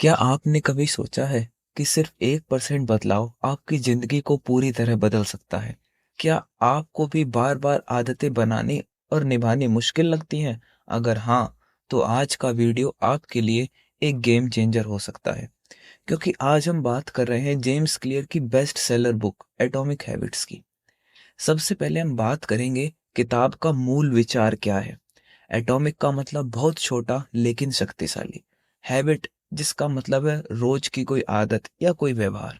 क्या आपने कभी सोचा है कि सिर्फ 1% बदलाव आपकी जिंदगी को पूरी तरह बदल सकता है? क्या आपको भी बार-बार आदतें बनानी और निभानी मुश्किल लगती हैं? अगर हाँ, तो आज का वीडियो आपके लिए एक गेम चेंजर हो सकता है। क्योंकि आज हम बात कर रहे हैं जेम्स क्लियर की best seller book atomic habits की। सबसे पहले हम बात करेंगे किताब का मूल विचार क्या है। एटॉमिक का मतलब बहुत छोटा लेकिन शक्तिशाली। हैबिट जिसका मतलब है रोज की कोई आदत या कोई व्यवहार।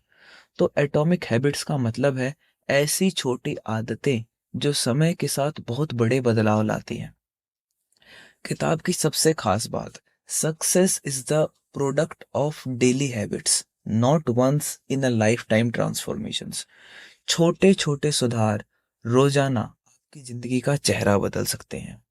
तो एटॉमिक हैबिट्स का मतलब है ऐसी छोटी आदतें जो समय के साथ बहुत बड़े बदलाव लाती हैं। किताब की सबसे खास बात, success is the product of daily habits, not once in a life time transformations. छोटे छोटे सुधार रोजाना आपकी जिंदगी का चेहरा बदल सकते हैं।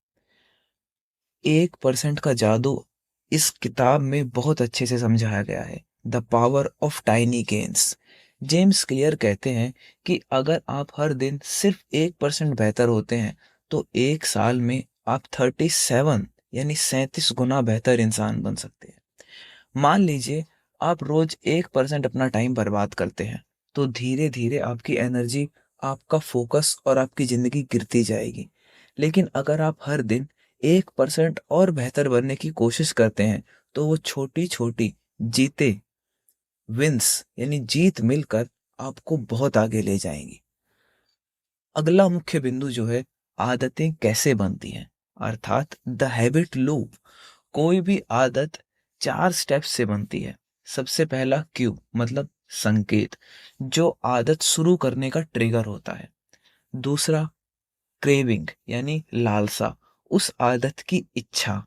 1% का जादू इस किताब में बहुत अच्छे से समझाया गया है। The power of tiny gains. James clear कहते हैं कि अगर आप हर दिन सिर्फ 1% बेहतर होते हैं तो एक साल में आप 37 यानी 37 गुना बेहतर इंसान बन सकते हैं। मान लीजिए आप रोज 1% अपना टाइम बर्बाद करते हैं तो धीरे धीरे आपकी एनर्जी, आपका फोकस और आपकी जिंदगी गिरती जाएगी। लेकिन अगर आप हर दिन 1% और बेहतर बनने की कोशिश करते हैं तो वो छोटी छोटी जीते, विंस यानी जीत मिलकर आपको बहुत आगे ले जाएंगी। अगला मुख्य बिंदु जो है, आदतें कैसे बनती हैं, अर्थात द हैबिट लूप। कोई भी आदत 4 स्टेप्स से बनती है। सबसे पहला क्यू मतलब संकेत, जो आदत शुरू करने का ट्रिगर होता है। दूसरा क्रेविंग यानी लालसा, उस आदत की इच्छा।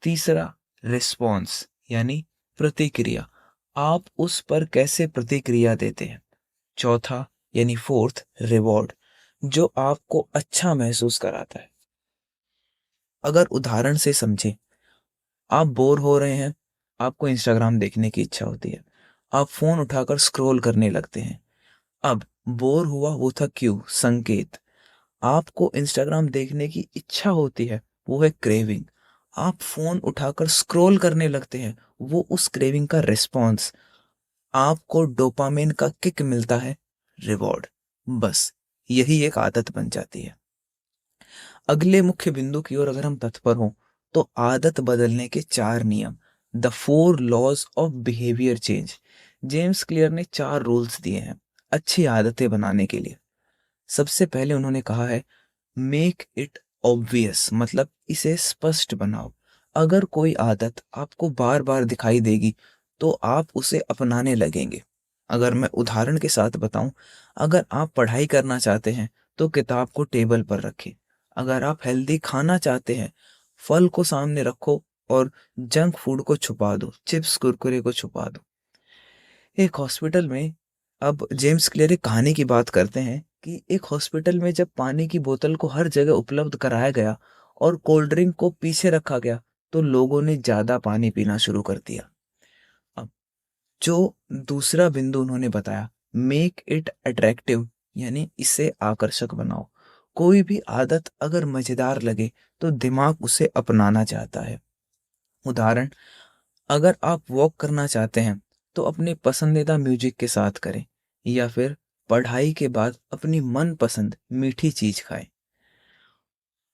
तीसरा रिस्पॉन्स यानी प्रतिक्रिया, आप उस पर कैसे प्रतिक्रिया देते हैं। चौथा यानी फोर्थ रिवॉर्ड, जो आपको अच्छा महसूस कराता है। अगर उदाहरण से समझें, आप बोर हो रहे हैं, आपको इंस्टाग्राम देखने की इच्छा होती है, आप फोन उठाकर स्क्रॉल करने लगते हैं। अब बोर हुआ वो था क्यू, संकेत। आपको इंस्टाग्राम देखने की इच्छा होती है, वो है क्रेविंग। आप फोन उठाकर स्क्रॉल करने लगते हैं, वो उस क्रेविंग का रिस्पॉन्स। आपको डोपामिन का किक मिलता है, रिवॉर्ड। बस यही एक आदत बन जाती है। अगले मुख्य बिंदु की ओर अगर हम तत्पर हों, तो आदत बदलने के 4 नियम, the 4 laws of behaviour change. James Clear ने 4 रूल्स दिए हैं अच्छी आदतें बनाने के लिए। सबसे पहले उन्होंने कहा है मेक इट ऑब्वियस, मतलब इसे स्पष्ट बनाओ। अगर कोई आदत आपको बार बार दिखाई देगी तो आप उसे अपनाने लगेंगे। अगर मैं उदाहरण के साथ बताऊं, अगर आप पढ़ाई करना चाहते हैं तो किताब को टेबल पर रखें। अगर आप हेल्दी खाना चाहते हैं, फल को सामने रखो और जंक फूड को छुपा दो, चिप्स कुरकुरे को छुपा दो। एक हॉस्पिटल में, अब जेम्स क्लियर एक कहानी की बात करते हैं कि एक हॉस्पिटल में जब पानी की बोतल को हर जगह उपलब्ध कराया गया और कोल्ड ड्रिंक को पीछे रखा गया तो लोगों ने ज्यादा पानी पीना शुरू कर दिया। अब जो दूसरा बिंदु उन्होंने बताया, मेक इट अट्रैक्टिव, यानी इसे आकर्षक बनाओ। कोई भी आदत अगर मजेदार लगे तो दिमाग उसे अपनाना चाहता है। उदाहरण, अगर आप वॉक करना चाहते हैं तो अपने पसंदीदा म्यूजिक के साथ करें, या फिर पढ़ाई के बाद अपनी मनपसंद मीठी चीज खाएं।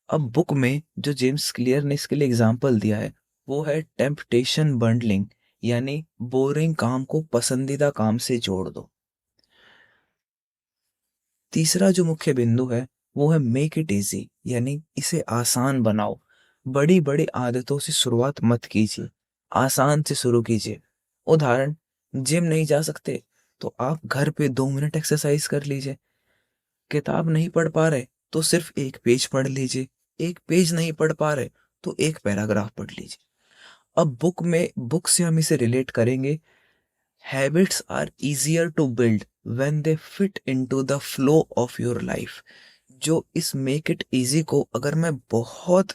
अब बुक में जो जेम्स क्लियर ने इसके लिए एग्जाम्पल दिया है वो है टेम्पटेशन बंडलिंग, यानी बोरिंग काम को पसंदीदा काम से जोड़ दो। तीसरा जो मुख्य बिंदु है वो है मेक इट इजी, यानी इसे आसान बनाओ। बड़ी बड़ी आदतों से शुरुआत मत कीजिए, आसान से शुरू कीजिए। उदाहरण, जिम नहीं जा सकते तो आप घर पे 2 मिनट एक्सरसाइज कर लीजिए। किताब नहीं पढ़ पा रहे तो सिर्फ एक पेज पढ़ लीजिए। एक पेज नहीं पढ़ पा रहे तो एक पैराग्राफ पढ़ लीजिए। अब बुक से हम इसे रिलेट करेंगे। Habits are easier to build when they fit into the flow of your life. जो इस मेक इट इजी को अगर मैं बहुत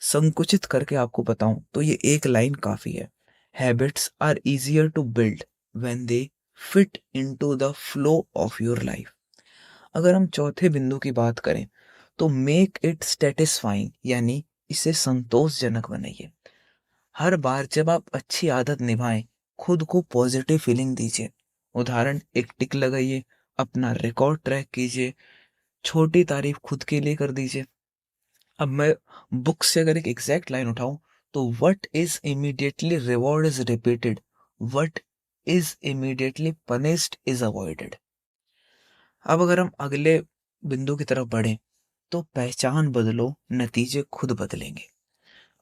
संकुचित करके आपको बताऊं तो ये एक लाइन काफी है। Habits are easier to build when they fit into the flow of your life. अगर हम चौथे बिंदु की बात करें तो मेक इट सेटिस्फाइंग, यानी इसे संतोषजनक बनाइए। हर बार जब आप अच्छी आदत निभाएं, खुद को पॉजिटिव फीलिंग दीजिए। उदाहरण, एक टिक लगाइए, अपना रिकॉर्ड ट्रैक कीजिए, छोटी तारीफ खुद के लिए कर दीजिए। अब मैं बुक से अगर एक एग्जैक्ट लाइन उठाऊं, तो what is immediately reward is repeated, what is immediately punished is avoided. अब अगर हम अगले बिंदु की तरफ बढ़ें, तो पहचान बदलो, नतीजे खुद बदलेंगे।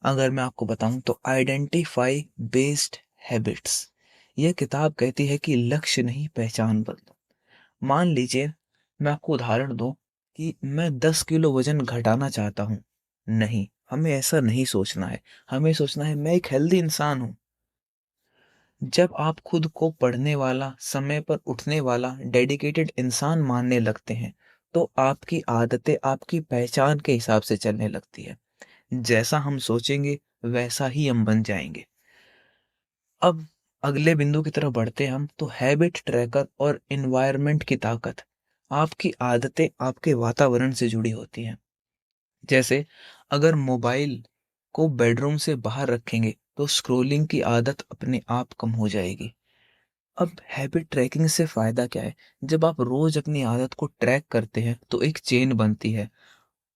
अगर मैं आपको बताऊं तो आइडेंटिफाई बेस्ड हैबिट्स, यह किताब कहती है कि लक्ष्य नहीं, पहचान बदलो। मान लीजिए, मैं आपको उदाहरण दूं कि मैं 10 किलो वजन घटाना चाहता हूं। नहीं, हमें ऐसा नहीं सोचना है। हमें सोचना है मैं एक हेल्दी इंसान हूं। जब आप खुद को पढ़ने वाला, समय पर उठने वाला, डेडिकेटेड इंसान मानने लगते हैं, तो आपकी आदतें आपकी पहचान के हिसाब से चलने लगती है। जैसा हम सोचेंगे वैसा ही हम बन जाएंगे। अब अगले बिंदु की तरफ बढ़ते हैं हम, तो हैबिट ट्रैकर और एनवायरनमेंट की ताकत। आपकी आदतें आपके वातावरण से जुड़ी होती हैं। जैसे अगर मोबाइल को बेडरूम से बाहर रखेंगे, तो स्क्रोलिंग की आदत अपने आप कम हो जाएगी। अब हैबिट ट्रैकिंग से फायदा क्या है? जब आप रोज अपनी आदत को ट्रैक करते हैं, तो एक चेन बनती है।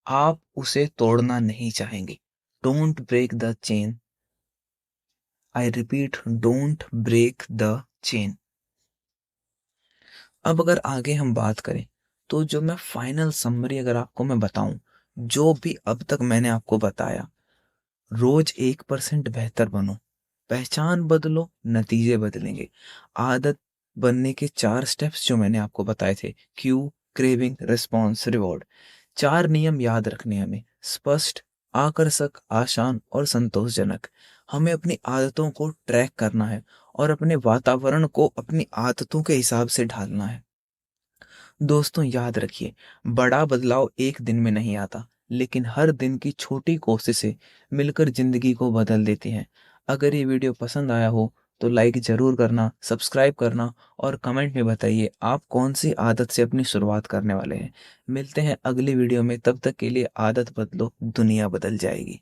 आप उसे तोड़ना नहीं चाहेंगे। Don't break the chain. I repeat, don't break the chain. अब अगर आगे हम बात करें, तो जो मैं फाइनल समरी अगर आपको मैं बताऊं, जो भी अब तक मैंने आपको बताया, रोज 1% बेहतर बनो, पहचान बदलो, नतीजे बदलेंगे। आदत बनने के 4 स्टेप्स जो मैंने आपको बताए थे, क्यू, क्रेविंग, रिस्पॉन्स, रिवॉर्ड। 4 नियम याद रखने हमें, स्पष्ट, आकर्षक, आसान और संतोषजनक। हमें अपनी आदतों को ट्रैक करना है और अपने वातावरण को अपनी आदतों के हिसाब से ढालना है। दोस्तों, याद रखिए, बड़ा बदलाव एक दिन में नहीं आता, लेकिन हर दिन की छोटी कोशिशें मिलकर जिंदगी को बदल देती हैं। अगर ये वीडियो पसंद आया हो, तो लाइक ज़रूर करना, सब्सक्राइब करना और कमेंट में बताइए आप कौन सी आदत से अपनी शुरुआत करने वाले हैं। मिलते हैं अगली वीडियो में, तब तक के लिए आदत बदलो, दुनिया बदल जाएगी।